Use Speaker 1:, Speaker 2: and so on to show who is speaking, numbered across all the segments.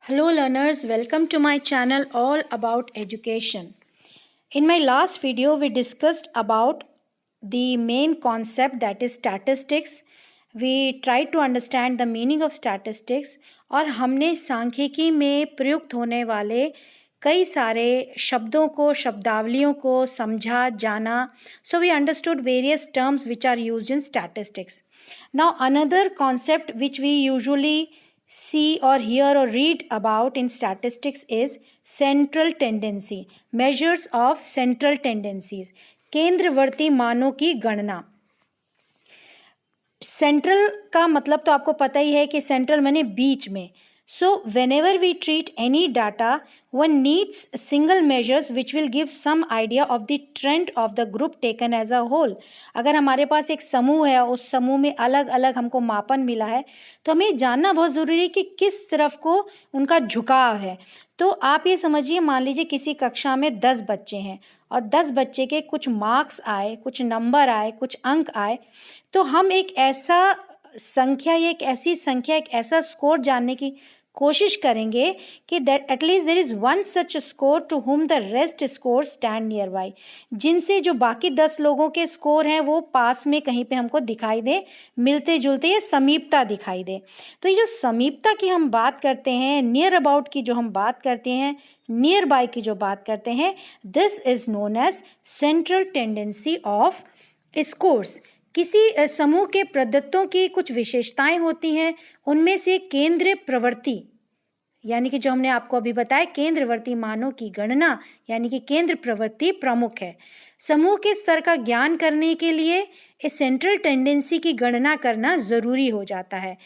Speaker 1: Hello learners, welcome to my channel all about education. In my last video we discussed about the main concept, that is statistics. We tried to understand the meaning of statistics और हमने सांख्यिकी में प्रयुक्त होने वाले कई सारे शब्दों को, शब्दावलियों को समझा, जाना. So we understood various terms which are used in statistics. Now another concept which we usually see or hear or read about in statistics is central tendency, measures of central tendencies, केंद्रवर्ती मानों की गणना. Central का मतलब तो आपको पता ही है कि सेंट्रल माने बीच में. So whenever we treat any data, one needs single measures which will give some idea of the trend of the group taken as a whole. अगर हमारे पास एक समूह है, उस समूह में अलग अलग हमको मापन मिला है, तो हमें जानना बहुत ज़रूरी है कि किस तरफ को उनका झुकाव है. तो आप ये समझिए, मान लीजिए किसी कक्षा में 10 बच्चे हैं और 10 बच्चे के कुछ मार्क्स आए, कुछ नंबर आए, कुछ अंक आए, तो हम एक ऐसा संख्या या एक ऐसी संख्या, एक ऐसा स्कोर जानने की कोशिश करेंगे कि that atleast there is one such score to whom the rest score stand nearby, जिनसे जो बाकी 10 लोगों के स्कोर हैं वो पास में कहीं पे हमको दिखाई दे, मिलते जुलते या समीपता दिखाई दे. तो ये जो समीपता की हम बात करते हैं, नियर अबाउट की जो हम बात करते हैं, नियर बाय की जो बात करते हैं, this is known as central tendency of scores. किसी समूह के प्रदत्तों की कुछ विशेषताएं होती हैं, उनमें से केंद्र प्रवृत्ति यानी कि जो हमने आपको अभी बताया, केंद्रवर्ती मानों की गणना यानी कि केंद्र प्रवृत्ति प्रमुख है. समूह के स्तर का ज्ञान करने के लिए इस सेंट्रल टेंडेंसी की गणना करना जरूरी हो जाता है.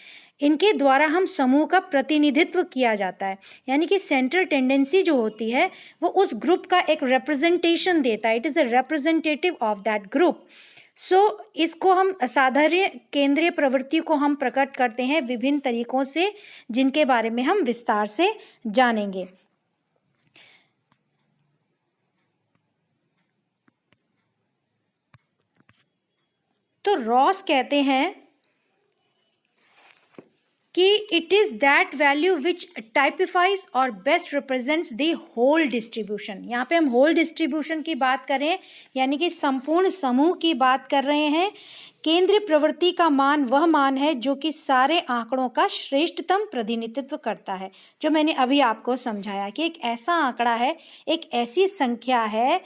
Speaker 1: इनके द्वारा हम समूह का प्रतिनिधित्व किया जाता है, यानी कि सेंट्रल टेंडेंसी जो होती है वो उस ग्रुप का एक रिप्रेजेंटेशन देता है. It is the representative of that group. So इसको हम साधारण केंद्रीय प्रवृत्ति को हम प्रकट करते हैं विभिन्न तरीकों से, जिनके बारे में हम विस्तार से जानेंगे. तो रॉस कहते हैं कि it is that value which typifies और best represents the whole distribution. यहाँ पे हम होल डिस्ट्रीब्यूशन की बात करें, यानी कि संपूर्ण समूह की बात कर रहे हैं. केंद्रीय प्रवृत्ति का मान वह मान है जो कि सारे आंकड़ों का श्रेष्ठतम प्रतिनिधित्व करता है. जो मैंने अभी आपको समझाया कि एक ऐसा आंकड़ा है, एक ऐसी संख्या है,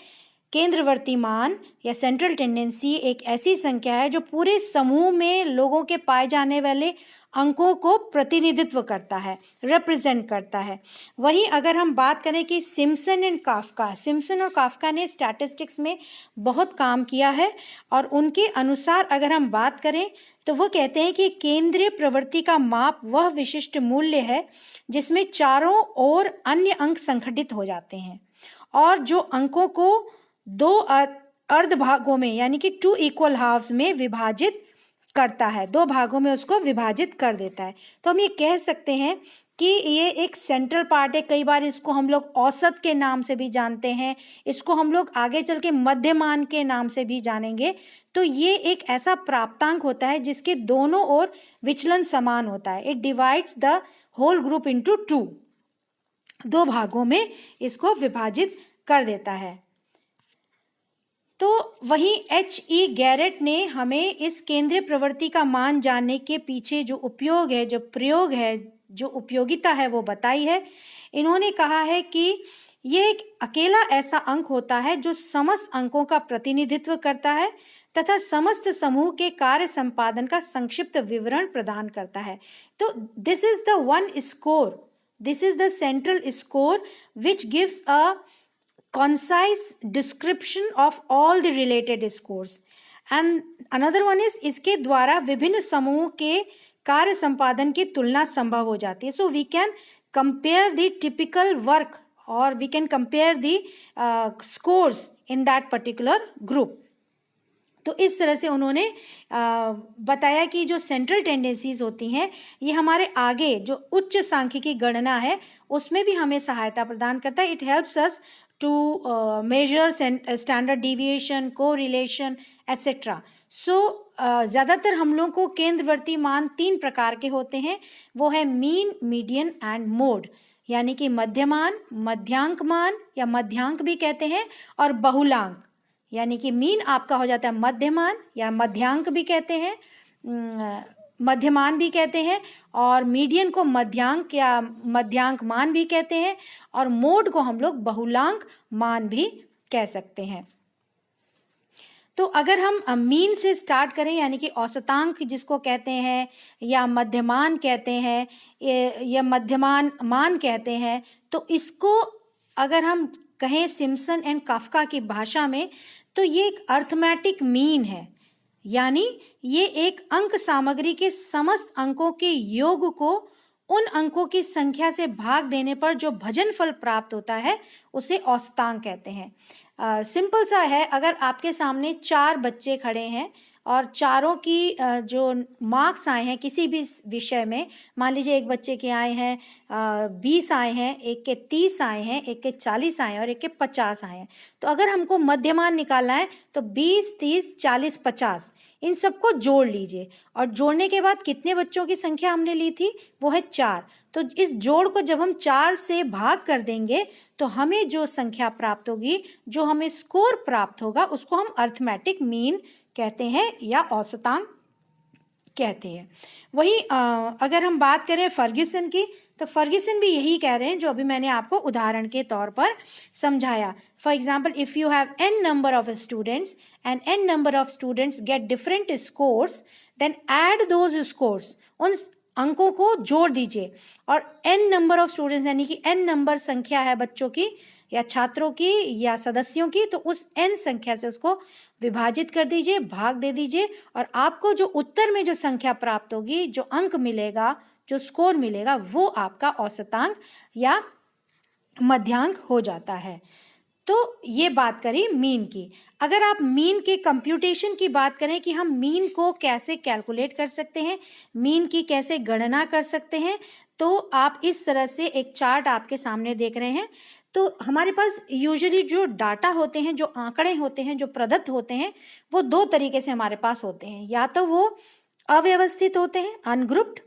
Speaker 1: केंद्रवर्ती मान या सेंट्रल टेंडेंसी एक ऐसी संख्या है जो पूरे समूह में लोगों के पाए जाने वाले अंकों को प्रतिनिधित्व करता है, रिप्रेजेंट करता है. वहीं अगर हम बात करें कि सिम्पसन एंड काफ्का, सिम्पसन और काफ्का ने स्टैटिस्टिक्स में बहुत काम किया है, और उनके अनुसार अगर हम बात करें तो वो कहते हैं कि केंद्रीय प्रवृत्ति का माप वह विशिष्ट मूल्य है जिसमें चारों ओर अन्य अंक संगठित हो जाते हैं और जो अंकों को दो अर्ध भागों में यानी कि 2 इक्वल हाफ्स में विभाजित करता है, 2 भागों में उसको विभाजित कर देता है. तो हम ये कह सकते हैं कि ये एक सेंट्रल पार्ट है. कई बार इसको हम लोग औसत के नाम से भी जानते हैं, इसको हम लोग आगे चल के मध्यमान के नाम से भी जानेंगे. तो ये एक ऐसा प्राप्तांक होता है जिसके दोनों ओर विचलन समान होता है. It divides the whole group into 2 भागों में इसको विभाजित कर देता है. तो वहीं H.E. गैरेट ने हमें इस केंद्रीय प्रवृत्ति का मान जानने के पीछे जो उपयोग है, जो प्रयोग है, जो उपयोगिता है वो बताई है. इन्होंने कहा है कि यह एक अकेला ऐसा अंक होता है जो समस्त अंकों का प्रतिनिधित्व करता है तथा समस्त समूह के कार्य संपादन का संक्षिप्त विवरण प्रदान करता है. तो this is the one score, this is the central score which gives a concise description of all the related scores. And another one is इसके द्वारा विभिन्न समूह के कार्य संपादन की तुलना संभव हो जाती है. So we can compare the typical work or we can compare the scores in that particular group. तो इस तरह से उन्होंने बताया कि जो सेंट्रल टेंडेंसीज होती हैं ये हमारे आगे जो उच्च सांख्यिकी गणना है उसमें भी हमें सहायता प्रदान करता है. It helps us to measure standard deviation, correlation, etc. So ज़्यादातर हम लोग को केंद्रवर्ती मान 3 प्रकार के होते हैं, वो है मीन, मीडियन एंड मोड. यानी कि मध्यमान, मध्यांक मान या मध्यांक भी कहते हैं, और बहुलांक यानी कि मीन आपका हो जाता है मध्यमान या मध्यांक भी कहते हैं, मध्यमान भी कहते हैं, और मीडियन को मध्यांक या मध्यांक मान भी कहते हैं, और मोड को हम लोग बहुलांक मान भी कह सकते हैं। तो अगर हम मीन से स्टार्ट करें यानी कि औसतांक जिसको कहते हैं या मध्यमान कहते हैं या मध्यमान मान कहते हैं, तो इसको अगर हम कहें सिम्पसन एंड काफ्का की भाषा में तो ये एक अर्थमेटिक मीन है, यानी ये एक अंक सामग्री के समस्त अंकों के योग को उन अंकों की संख्या से भाग देने पर जो भजनफल प्राप्त होता है उसे औसतांक कहते हैं। सिंपल सा है, अगर आपके सामने 4 बच्चे खड़े हैं और चारों की जो मार्क्स आए हैं किसी भी विषय में, मान लीजिए एक बच्चे के आए हैं 20 आए हैं, एक के 30 आए हैं, एक के 40 आए हैं और एक के 50 आए हैं, तो अगर हमको मध्यमान निकालना है तो 20, 30, 40, 50 इन सबको जोड़ लीजिए, और जोड़ने के बाद कितने बच्चों की संख्या हमने ली थी, वो है 4। तो इस जोड़ को जब हम 4 से भाग कर देंगे तो हमें जो संख्या प्राप्त होगी, जो हमें स्कोर प्राप्त होगा, उसको हम अर्थमेटिक मीन कहते हैं या औसतांक कहते हैं। वही अगर हम बात करें फर्ग्यूसन की, तो फर्ग्यूसन भी यही कह रहे हैं जो अभी मैंने आपको उदाहरण के तौर पर समझाया। For example, if you have n number of students and n number of students get different scores, then add those scores, उन अंकों को जोड़ दीजिए, और n नंबर ऑफ स्टूडेंट्स यानी कि n नंबर संख्या है बच्चों की या छात्रों की या सदस्यों की, तो उस n संख्या से उसको विभाजित कर दीजिए, भाग दे दीजिए, और आपको जो उत्तर में जो संख्या प्राप्त होगी, जो अंक मिलेगा, जो स्कोर मिलेगा, वो आपका औसतांक या मध्यांक हो जाता है। तो ये बात करी मीन की। अगर आप मीन के कंप्यूटेशन की बात करें कि हम मीन को कैसे कैलकुलेट कर सकते हैं, मीन की कैसे गणना कर सकते हैं, तो आप इस तरह से एक चार्ट आपके सामने देख रहे हैं। तो हमारे पास यूजुअली जो डाटा होते हैं, जो आंकड़े होते हैं, जो प्रदत्त होते हैं, वो 2 तरीके से हमारे पास होते हैं। या तो वो अव्यवस्थित होते हैं अनग्रुप्ड,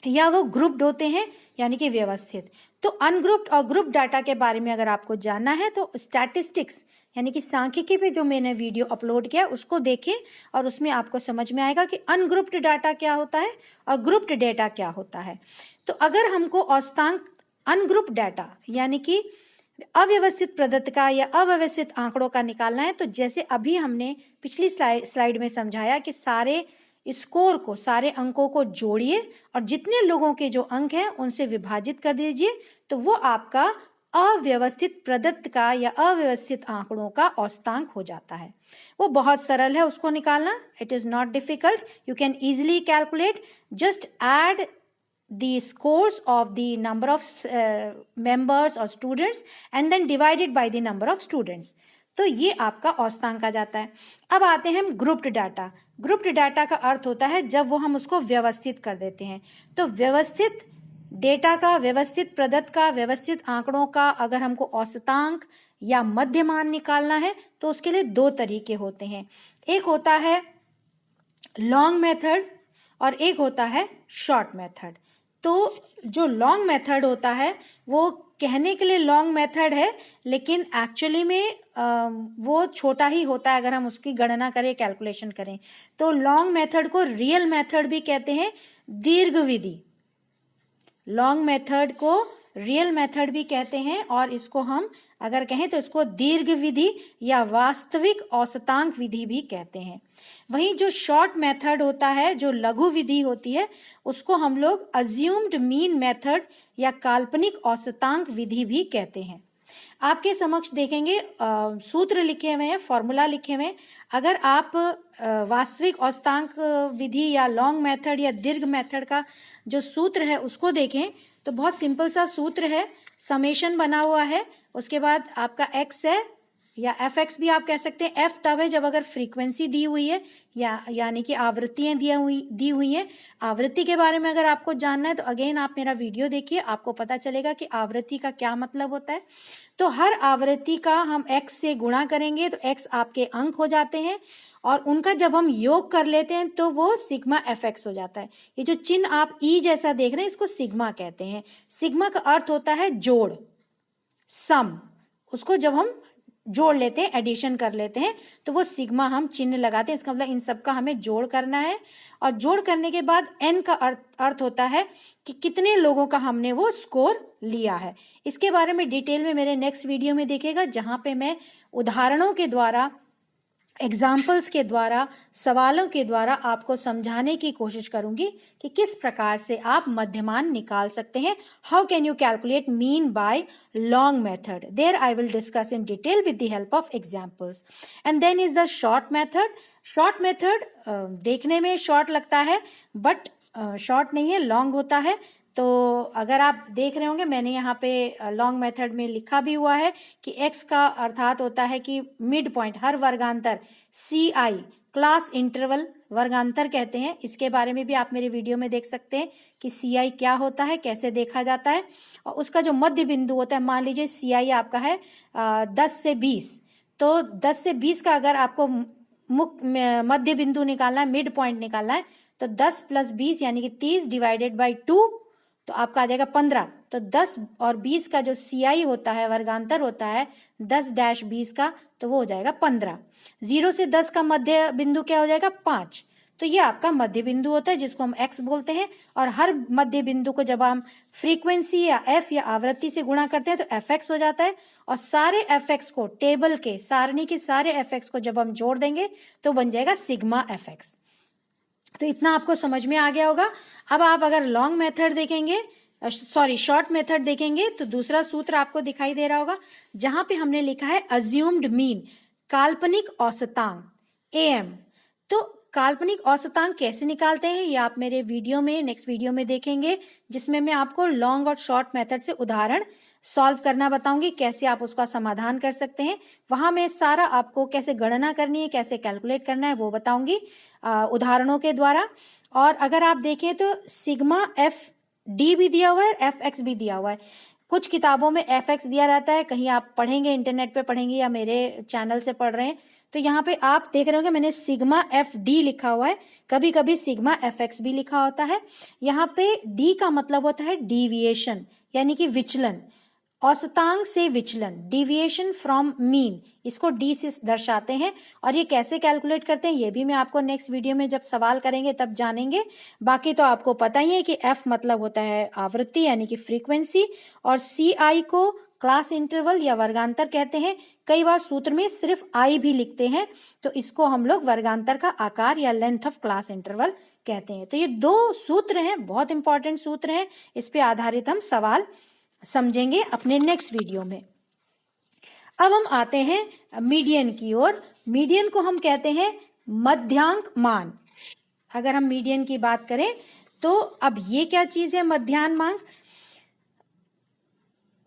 Speaker 1: या वो ग्रुप्ड होते हैं यानी कि व्यवस्थित। तो अनग्रुप्ड और ग्रुप डाटा के बारे में अगर आपको जानना है तो स्टैटिस्टिक्स यानी कि सांख्यिकी पे जो मैंने वीडियो अपलोड किया उसको देखें, और उसमें आपको समझ में आएगा कि अनग्रुप्ड डाटा क्या होता है और ग्रुप्ड डाटा क्या होता है। तो अगर हमको औसतांक अनग्रुप्ड डाटा यानी कि अव्यवस्थित प्रदत्त का या अव्यवस्थित आंकड़ों का निकालना है, तो जैसे अभी हमने पिछली स्लाइड में समझाया कि सारे स्कोर को, सारे अंकों को जोड़िए और जितने लोगों के जो अंक हैं उनसे विभाजित कर दीजिए, तो वो आपका अव्यवस्थित प्रदत्त का या अव्यवस्थित आंकड़ों का औसतांक हो जाता है। वो बहुत सरल है उसको निकालना, it is not difficult, you can easily calculate, just add the scores of the number of members or students and then divided by the number of students। तो ये आपका औसतांक आ जाता है। अब आते हैं हम ग्रुप्ड डाटा। ग्रुप्ड डाटा का अर्थ होता है जब वो हम उसको व्यवस्थित कर देते हैं। तो व्यवस्थित डेटा का, व्यवस्थित प्रदत्त का, व्यवस्थित आंकड़ों का अगर हमको औसतांक या मध्यमान निकालना है तो उसके लिए 2 तरीके होते हैं। एक होता है लॉन्ग मेथड और एक होता है शॉर्ट मेथड। तो जो लॉन्ग मेथड होता है वो कहने के लिए लॉन्ग मेथड है, लेकिन एक्चुअली में वो छोटा ही होता है अगर हम उसकी गणना करें, कैलकुलेशन करें। तो लॉन्ग मेथड को रियल मेथड भी कहते हैं, दीर्घ विधि। लॉन्ग मेथड को रियल मेथड भी कहते हैं, और इसको हम अगर कहें तो इसको दीर्घ विधि या वास्तविक औसतांक विधि भी कहते हैं। वहीं जो शॉर्ट मेथड होता है, जो लघु विधि होती है, उसको हम लोग अज्यूम्ड मीन मेथड या काल्पनिक औसतांक विधि भी कहते हैं। आपके समक्ष देखेंगे सूत्र लिखे हुए हैं, फॉर्मूला लिखे हुए हैं। अगर आप वास्तविक औसतांक विधि या लॉन्ग मेथड या दीर्घ मेथड का जो सूत्र है उसको देखें तो बहुत सिंपल सा सूत्र है, समेशन बना हुआ है, उसके बाद आपका x है या fx भी आप कह सकते हैं। f तब है जब अगर फ्रीक्वेंसी दी हुई है यानी कि आवृत्तियां दी हुई हैं। आवृत्ति के बारे में अगर आपको जानना है तो अगेन आप मेरा वीडियो देखिए, आपको पता चलेगा कि आवृत्ति का क्या मतलब होता है। तो हर आवृत्ति का हम x से गुणा करेंगे तो x आपके अंक हो जाते हैं, और उनका जब हम योग कर लेते हैं तो वो सिग्मा एफएक्स हो जाता है। ये जो चिन्ह आप ई जैसा देख रहे हैं इसको सिग्मा कहते हैं। सिग्मा का अर्थ होता है जोड़, सम। उसको जब हम जोड़ लेते हैं, एडिशन कर लेते हैं, तो वो सिग्मा हम चिन्ह लगाते हैं। इसका मतलब इन सब का हमें जोड़ करना है, और जोड़ करने के बाद एन का अर्थ होता है कि कितने लोगों का हमने वो स्कोर लिया है। इसके बारे में डिटेल में मेरे नेक्स्ट वीडियो में देखिएगा, जहां पे मैं उदाहरणों के द्वारा, एग्जाम्पल्स के द्वारा, सवालों के द्वारा आपको समझाने की कोशिश करूंगी कि किस प्रकार से आप मध्यमान निकाल सकते हैं। How can you calculate mean by long method, there I will discuss in detail with the help of examples. And then is the short method. Short method देखने में शॉर्ट लगता है बट शॉर्ट नहीं है, लॉन्ग होता है। तो अगर आप देख रहे होंगे मैंने यहाँ पे लॉन्ग मेथड में लिखा भी हुआ है कि x का अर्थात होता है कि मिड पॉइंट, हर वर्गांतर, CI क्लास इंटरवल वर्गांतर कहते हैं। इसके बारे में भी आप मेरे वीडियो में देख सकते हैं कि CI क्या होता है, कैसे देखा जाता है। और उसका जो मध्य बिंदु होता है, मान लीजिए CI आपका है 10 से 20, तो 10 से 20 का अगर आपको मध्य बिंदु निकालना है, मिड पॉइंट निकालना है, तो 10 प्लस 20 यानी कि 30 डिवाइडेड बाई 2, तो आपका आ जाएगा 15। तो 10 और 20 का जो CI होता है, वर्गांतर होता है 10-20 का, तो वो हो जाएगा 15। 0 से 10 का मध्य बिंदु क्या हो जाएगा, 5। तो ये आपका मध्य बिंदु होता है जिसको हम x बोलते हैं। और हर मध्य बिंदु को जब हम फ्रीक्वेंसी या f या आवृत्ति से गुणा करते हैं तो fx हो जाता है। और सारे fx को, टेबल के, सारणी के सारे fx को जब हम जोड़ देंगे तो बन जाएगा सिग्मा fx। तो इतना आपको समझ में आ गया होगा। अब आप अगर लॉन्ग मेथड देखेंगे, शॉर्ट मेथड देखेंगे, तो दूसरा सूत्र आपको दिखाई दे रहा होगा जहां पे हमने लिखा है अज्यूम्ड मीन, काल्पनिक औसतांक, AM। तो काल्पनिक औसतांक कैसे निकालते हैं ये आप मेरे वीडियो में, नेक्स्ट वीडियो में देखेंगे, जिसमें मैं आपको लॉन्ग और शॉर्ट मेथड से उदाहरण सॉल्व करना बताऊंगी, कैसे आप उसका समाधान कर सकते हैं। वहां मैं सारा आपको कैसे गणना करनी है, कैसे कैलकुलेट करना है वो बताऊंगी उदाहरणों के द्वारा। और अगर आप देखें तो सिग्मा FD भी दिया हुआ है, FX भी दिया हुआ है। कुछ किताबों में FX दिया रहता है, कहीं आप पढ़ेंगे, इंटरनेट पे पढ़ेंगे या मेरे चैनल से पढ़ रहे हैं तो यहाँ पे आप देख रहे होंगे मैंने सिग्मा FD लिखा हुआ है, कभी कभी सिग्मा FX भी लिखा होता है। यहाँ पे D का मतलब होता है डिविएशन, यानी कि विचलन, औसतांक से विचलन, डिविएशन फ्रॉम मीन, इसको D से दर्शाते हैं। और ये कैसे कैलकुलेट करते हैं ये भी मैं आपको नेक्स्ट वीडियो में जब सवाल करेंगे तब जानेंगे। बाकी तो आपको पता ही है कि F मतलब होता है आवृत्ति यानी कि फ्रीक्वेंसी, और CI को क्लास इंटरवल या वर्गांतर कहते हैं। कई बार सूत्र में सिर्फ I भी लिखते हैं, तो इसको हम लोग वर्गांतर का आकार या लेंथ ऑफ क्लास इंटरवल कहते हैं। तो ये दो सूत्र हैं, बहुत इंपॉर्टेंट सूत्र हैं, इस पे आधारित हम सवाल समझेंगे अपने नेक्स्ट वीडियो में। अब हम आते हैं मीडियन की ओर। मीडियन को हम कहते हैं मध्यांक मान। अगर हम मीडियन की बात करें तो अब ये क्या चीज है मध्यांक?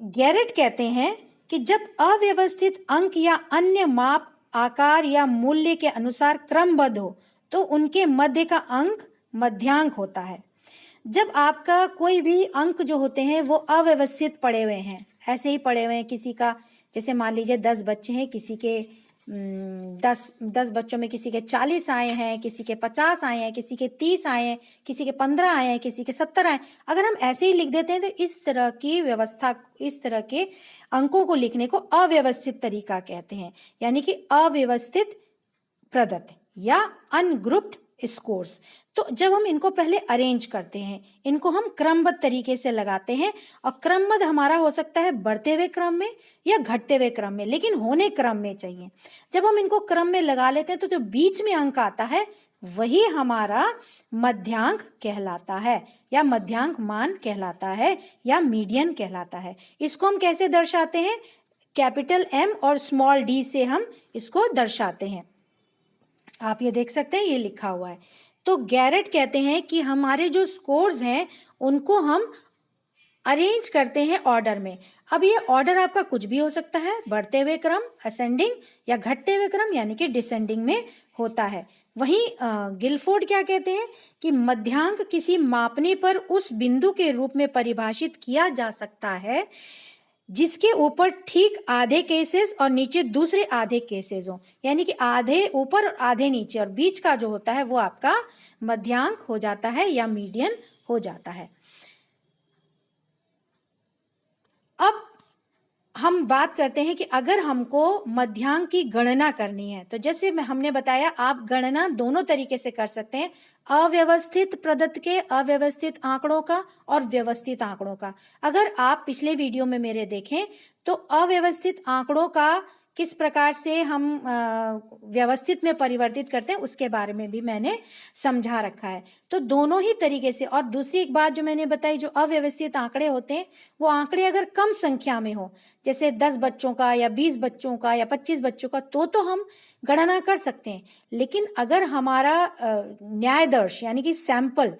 Speaker 1: गैरेट कहते हैं कि जब अव्यवस्थित अंक या अन्य माप, आकार या मूल्य के अनुसार क्रमबद्ध हो तो उनके मध्य का अंक मध्यांक होता है। जब आपका कोई भी अंक जो होते हैं वो अव्यवस्थित पड़े हुए हैं, ऐसे ही पड़े हुए हैं, किसी का जैसे मान लीजिए 10 बच्चे हैं, किसी के 10 बच्चों में किसी के 40 आए हैं, किसी के 50 आए हैं, किसी के 30 आए हैं, किसी के 15 आए हैं, किसी के 70 आए। अगर हम ऐसे ही लिख देते हैं तो इस तरह की व्यवस्था, इस तरह के अंकों को लिखने को अव्यवस्थित तरीका कहते हैं, यानी कि अव्यवस्थित प्रदत्त या अनग्रुप्ड स्कोर्स। तो जब हम इनको पहले अरेंज करते हैं, इनको हम क्रमबद्ध तरीके से लगाते हैं, और क्रमबद्ध हमारा हो सकता है बढ़ते हुए क्रम में या घटते हुए क्रम में, लेकिन होने क्रम में चाहिए। जब हम इनको क्रम में लगा लेते हैं तो जो बीच में अंक आता है वही हमारा मध्यांक कहलाता है, या मध्यांक मान कहलाता है, या मीडियन कहलाता है। इसको हम कैसे दर्शाते हैं? कैपिटल M और स्मॉल d से हम इसको दर्शाते हैं। आप ये देख सकते हैं, ये लिखा हुआ है। तो गैरेट कहते हैं कि हमारे जो स्कोर्स हैं उनको हम अरेंज करते हैं ऑर्डर में। अब ये ऑर्डर आपका कुछ भी हो सकता है, बढ़ते हुए क्रम असेंडिंग, या घटते हुए क्रम यानी कि डिसेंडिंग में होता है। वहीं गिलफोर्ड क्या कहते हैं कि मध्यांक किसी मापने पर उस बिंदु के रूप में परिभाषित किया जा सकता है जिसके ऊपर ठीक आधे केसेस और नीचे दूसरे आधे केसेस हो, यानी कि आधे ऊपर और आधे नीचे, और बीच का जो होता है वो आपका मध्यांक हो जाता है या मीडियन हो जाता है। अब हम बात करते हैं कि अगर हमको मध्यांक की गणना करनी है, तो जैसे हमने बताया आप गणना दोनों तरीके से कर सकते हैं, अव्यवस्थित प्रदत्त के अव्यवस्थित आंकड़ों का और व्यवस्थित आंकड़ों का। अगर आप पिछले वीडियो में मेरे देखें तो अव्यवस्थित आंकड़ों का किस प्रकार से हम व्यवस्थित में परिवर्तित करते हैं उसके बारे में भी मैंने समझा रखा है। तो दोनों ही तरीके से। और दूसरी एक बात जो मैंने बताई, जो अव्यवस्थित आंकड़े होते हैं वो आंकड़े अगर कम संख्या में हो, जैसे 10 बच्चों का या 20 बच्चों का या 25 बच्चों का, तो हम गणना कर सकते हैं। लेकिन अगर हमारा न्यायदर्श यानी कि सैंपल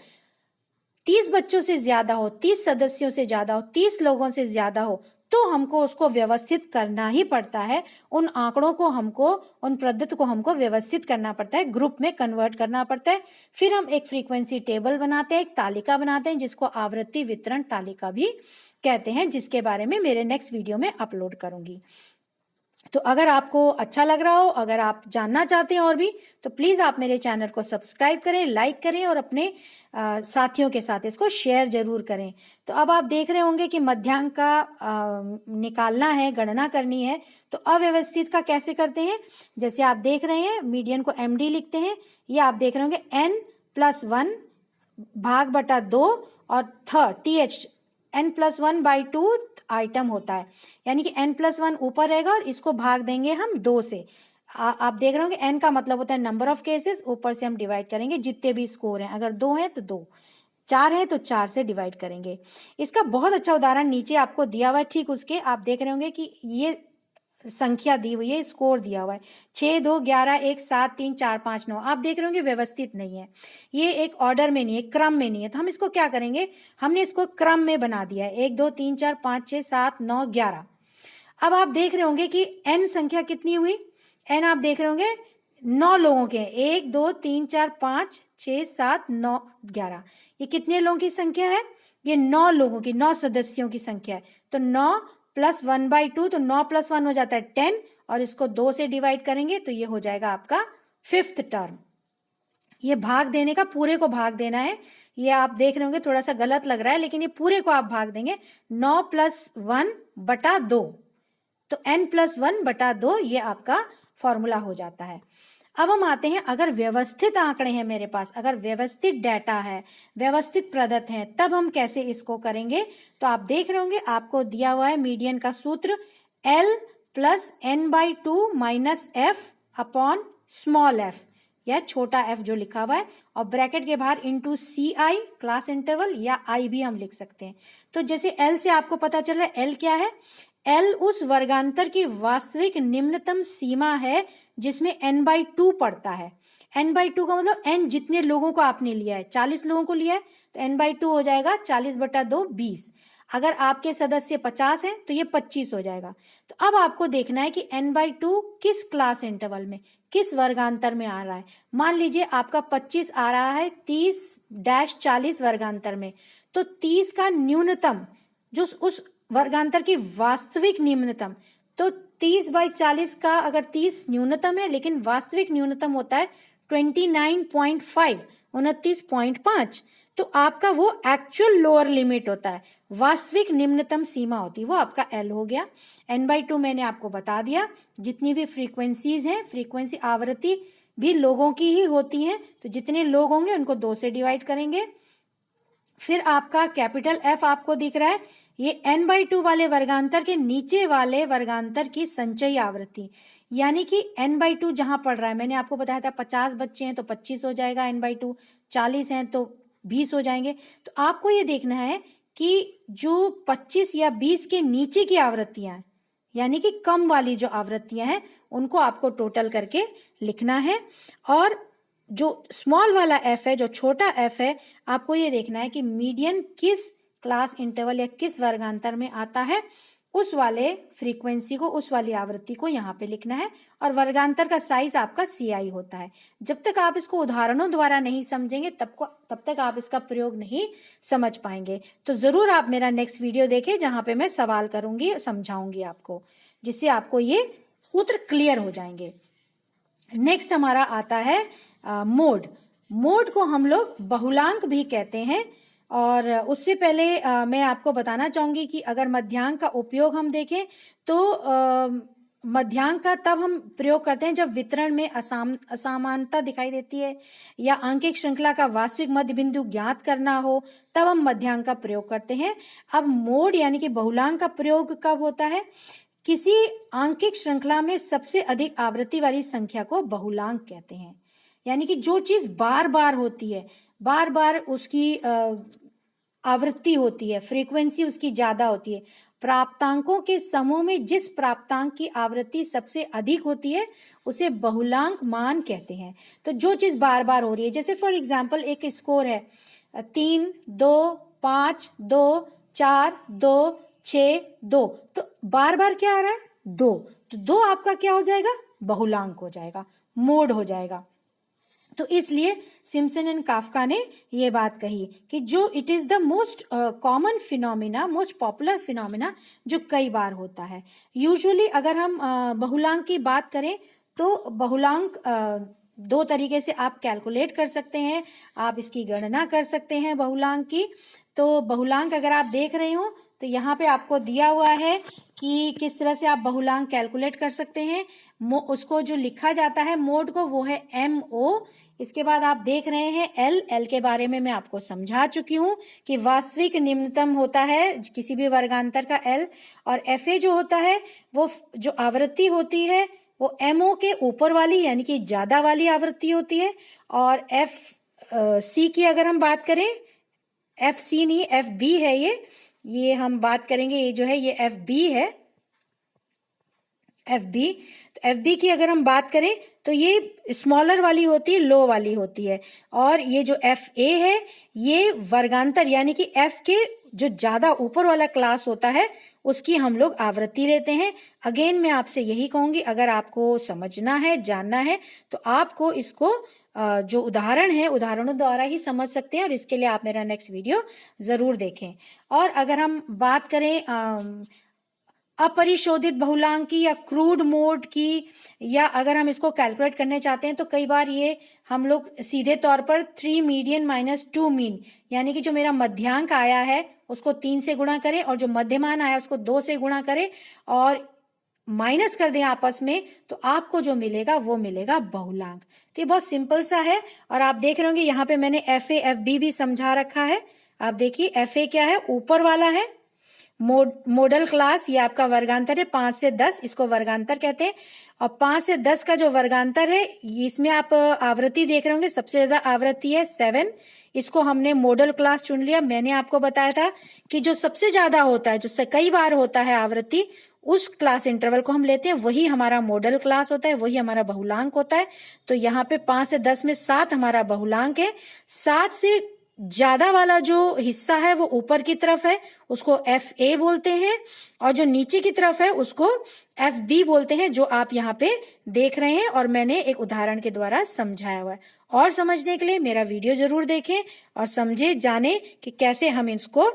Speaker 1: 30 बच्चों से ज्यादा हो, 30 सदस्यों से ज्यादा हो, 30 लोगों से ज्यादा हो, तो हमको उसको व्यवस्थित करना ही पड़ता है। उन आंकड़ों को हमको, उन प्रदत्त को हमको व्यवस्थित करना पड़ता है, ग्रुप में कन्वर्ट करना पड़ता है। फिर हम एक फ्रीक्वेंसी टेबल बनाते हैं, एक तालिका बनाते हैं, जिसको आवृत्ति वितरण तालिका भी कहते हैं, जिसके बारे में मेरे नेक्स्ट वीडियो में अपलोड करूंगी। तो अगर आपको अच्छा लग रहा हो, अगर आप जानना चाहते हैं और भी, तो प्लीज आप मेरे चैनल को सब्सक्राइब करें, लाइक करें और अपने साथियों के साथ इसको शेयर जरूर करें। तो अब आप देख रहे होंगे कि मध्यांक का निकालना है, गणना करनी है, तो अव्यवस्थित का कैसे करते हैं। जैसे आप देख रहे हैं, मीडियन को MD लिखते हैं। ये आप देख रहे होंगे n+1 भाग बटा 2 और TH n+1/2 आइटम होता है, यानी कि n+1 ऊपर रहेगा और इसको भाग देंगे हम 2 से। आप देख रहे होंगे n का मतलब होता है नंबर ऑफ केसेस, ऊपर से हम डिवाइड करेंगे जितने भी स्कोर हैं। अगर 2 हैं तो 2, 4 हैं तो 4 से डिवाइड करेंगे। इसका बहुत अच्छा उदाहरण नीचे आपको दिया हुआ है, ठीक उसके आप देख रहे होंगे कि ये संख्या दी हुई है, स्कोर दिया हुआ है 6, 2, 11, 1, 7, 3, 4, 5, 9। आप देख रहे होंगे व्यवस्थित नहीं है, ये एक ऑर्डर में नहीं है, क्रम में नहीं है। तो हम इसको क्या करेंगे, हमने इसको क्रम में बना दिया है, 1, 2, 3, 4, 5, 6, 7, 9, 11। अब आप देख रहे होंगे कि n संख्या कितनी हुई, n आप देख रहे होंगे 9 लोगों के, 1, 2, 3, 4, 5, 6, 7, 9, 11। ये कितने लोगों की संख्या है, ये 9 लोगों की, 9 सदस्यों की संख्या है। तो 9 + 1/2, तो 9 + 1 हो जाता है 10, और इसको 2 से डिवाइड करेंगे तो ये हो जाएगा आपका 5th टर्म। ये भाग देने का, पूरे को भाग देना है। ये आप देख रहे होंगे थोड़ा सा गलत लग रहा है, लेकिन ये पूरे को आप भाग देंगे 9 + 1/2, तो n+1/2 ये आपका फॉर्मूला हो जाता है। अब हम आते हैं, अगर व्यवस्थित आंकड़े हैं मेरे पास, अगर व्यवस्थित डाटा है, व्यवस्थित प्रदत्त है, तब हम कैसे इसको करेंगे। तो आप देख रहे होंगे आपको दिया हुआ है मीडियन का सूत्र L + n/2 - f upon small f, या छोटा f जो लिखा हुआ है, और ब्रैकेट के बाहर इंटू CI क्लास इंटरवल, या I भी हम लिख सकते हैं। तो जैसे L से आपको पता चल रहा है L क्या है, L उस वर्गांतर की वास्तविक निम्नतम सीमा है जिसमें n/2 पड़ता है। n/2 का मतलब n जितने लोगों को आपने लिया है, 40 लोगों को लिया है, तो n/2 हो जाएगा 40/2 20। अगर आपके सदस्य 50 हैं तो ये 25 हो जाएगा। तो अब आपको देखना है कि n/2 किस क्लास इंटरवल में, किस वर्गांतर में आ रहा है। मान लीजिए आपका 25 आ रहा है 30-40 वर्गांतर में, तो 30 का न्यूनतम, जो उस वर्गांतर की वास्तविक न्यूनतम, तो 30/40 का, अगर 30 न्यूनतम है लेकिन वास्तविक न्यूनतम होता है 29.5, 29.5, तो आपका वो एक्चुअल लोअर लिमिट होता है, वास्तविक निम्नतम सीमा होती है, वो आपका L हो गया। n/2 मैंने आपको बता दिया। जितनी भी फ्रीक्वेंसीज हैं, फ्रीक्वेंसी आवृत्ति भी लोगों की ही होती हैं, तो जितने लोग होंगे उनको 2 से डिवाइड करेंगे। फिर आपका कैपिटल F आपको दिख रहा है, ये n/2 वाले वर्गांतर के नीचे वाले वर्गांतर की संचयी आवृत्ति, यानी कि n/2 जहां पड़ रहा है, मैंने आपको बताया था 50 बच्चे हैं तो 25 हो जाएगा n/2, 40 हैं तो 20 हो जाएंगे। तो आपको ये देखना है कि जो 25 या 20 के नीचे की आवृत्तियां, यानी कि कम वाली जो आवृत्तियां हैं, उनको आपको टोटल करके लिखना है। और जो स्मॉल वाला f है, जो छोटा f है, आपको ये देखना है कि मीडियन किस क्लास इंटरवल या किस वर्गांतर में आता है, उस वाले फ्रीक्वेंसी को, उस वाली आवृत्ति को यहाँ पे लिखना है, और वर्गांतर का साइज आपका CI होता है। जब तक आप इसको उदाहरणों द्वारा नहीं समझेंगे तब तक आप इसका प्रयोग नहीं समझ पाएंगे। तो जरूर आप मेरा नेक्स्ट वीडियो देखें जहां पे मैं सवाल करूंगी, समझाऊंगी आपको, जिससे आपको ये सूत्र क्लियर हो जाएंगे। नेक्स्ट हमारा आता है मोड। मोड को हम लोग बहुलांक भी कहते हैं। और उससे पहले मैं आपको बताना चाहूंगी कि अगर मध्यांक का उपयोग हम देखें तो मध्यांक का तब हम प्रयोग करते हैं जब वितरण में असमानता दिखाई देती है या आंकिक श्रृंखला का वास्तविक मध्य बिंदु ज्ञात करना हो, तब हम मध्यांक का प्रयोग करते हैं। अब मोड यानी कि बहुलांक का प्रयोग कब होता है? किसी आंकिक श्रृंखला में सबसे अधिक आवृत्ति वाली संख्या को बहुलांक कहते हैं। यानी कि जो चीज बार बार होती है, बार बार उसकी आवृत्ति होती है, फ्रीक्वेंसी उसकी ज्यादा होती है। प्राप्तांकों के समूह में जिस प्राप्तांक की आवृत्ति सबसे अधिक होती है उसे बहुलांक मान कहते हैं। तो जो चीज बार बार हो रही है, जैसे फॉर एग्जांपल एक स्कोर है 3, 2, 5, 2, 4, 2, 6, 2, तो बार बार क्या आ रहा है? 2, तो 2 आपका क्या हो जाएगा? बहुलांक हो जाएगा, मोड हो जाएगा। तो इसलिए सिम्पसन एंड काफ्का ने ये बात कही कि जो it is the most common phenomena, most popular phenomena, जो कई बार होता है। यूजुअली अगर हम बहुलांक की बात करें तो बहुलांक दो तरीके से आप कैलकुलेट कर सकते हैं, आप इसकी गणना कर सकते हैं बहुलांक की। तो बहुलांक अगर आप देख रहे हो तो यहाँ पे आपको दिया हुआ है कि किस तरह से आप बहुलांक कैलकुलेट कर सकते हैं। उसको जो लिखा जाता है मोड को, वो है MO। इसके बाद आप देख रहे हैं L के बारे में मैं आपको समझा चुकी हूँ कि वास्तविक निम्नतम होता है किसी भी वर्गांतर का L, और FA जो होता है वो जो आवृत्ति होती है वो MO के ऊपर वाली यानी कि ज्यादा वाली आवृत्ति होती है। और FC की अगर हम बात करें, FC नहीं FB है ये हम बात करेंगे, ये जो है ये FB है, FB। तो FB की अगर हम बात करें तो ये स्मॉलर वाली होती है, लो वाली होती है। और ये जो FA है ये वर्गांतर यानी कि F के जो ज्यादा ऊपर वाला क्लास होता है उसकी हम लोग आवृत्ति लेते हैं। अगेन मैं आपसे यही कहूंगी, अगर आपको समझना है, जानना है, तो आपको इसको जो उदाहरण है उदाहरणों द्वारा ही समझ सकते हैं, और इसके लिए आप मेरा नेक्स्ट वीडियो जरूर देखें। और अगर हम बात करें अपरिशोधित बहुलांक की या क्रूड मोड की, या अगर हम इसको कैलकुलेट करने चाहते हैं तो कई बार ये हम लोग सीधे तौर पर 3 मीडियन माइनस 2 मीन, यानी कि जो मेरा मध्यांक आया है उसको 3 से गुणा करें और जो मध्यमान आया उसको 2 से गुणा करें और माइनस कर दें आपस में, तो आपको जो मिलेगा वो मिलेगा बहुलांक। तो ये बहुत सिंपल सा है। और आप देख रहे होंगे यहाँ पे मैंने FA FB भी समझा रखा है। आप देखिए FA क्या है, ऊपर वाला है, मॉडल क्लास, ये आपका वर्गांतर है 5 से 10, इसको वर्गांतर कहते हैं। और 5 से 10 का जो वर्गांतर है इसमें आप आवृत्ति देख रहे होंगे, सबसे ज्यादा आवृत्ति है 7, इसको हमने मॉडल क्लास चुन लिया। मैंने आपको बताया था कि जो सबसे ज्यादा होता है, जो कई बार होता है आवृत्ति, उस क्लास इंटरवल को हम लेते हैं, वही हमारा मॉडल क्लास होता है, वही हमारा बहुलांक होता है। तो यहाँ पे 5 से 10 में 7 हमारा बहुलांक है। 7 से ज्यादा वाला जो हिस्सा है वो ऊपर की तरफ है, उसको FA बोलते हैं, और जो नीचे की तरफ है उसको FB बोलते हैं, जो आप यहाँ पे देख रहे हैं और मैंने एक उदाहरण के द्वारा समझाया हुआ है। और समझने के लिए मेरा वीडियो जरूर देखें और समझे, जाने कि कैसे हम इसको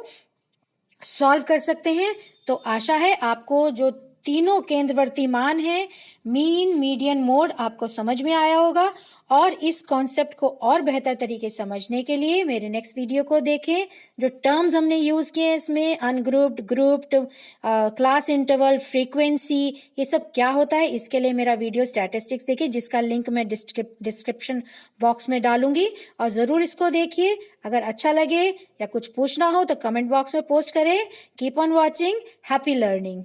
Speaker 1: सॉल्व कर सकते हैं। तो आशा है आपको जो तीनों केंद्रवर्ती मान है, मीन, मीडियन, मोड, आपको समझ में आया होगा। और इस कॉन्सेप्ट को और बेहतर तरीके से समझने के लिए मेरे नेक्स्ट वीडियो को देखें। जो टर्म्स हमने यूज किए हैं इसमें, ungrouped, grouped, class interval, frequency, ये सब क्या होता है, इसके लिए मेरा वीडियो स्टैटिस्टिक्स देखिए, जिसका लिंक मैं डिस्क्रिप्शन बॉक्स में डालूंगी, और जरूर इसको देखिए। अगर अच्छा लगे या कुछ पूछना हो तो कमेंट बॉक्स में पोस्ट करें। Keep on watching, happy learning.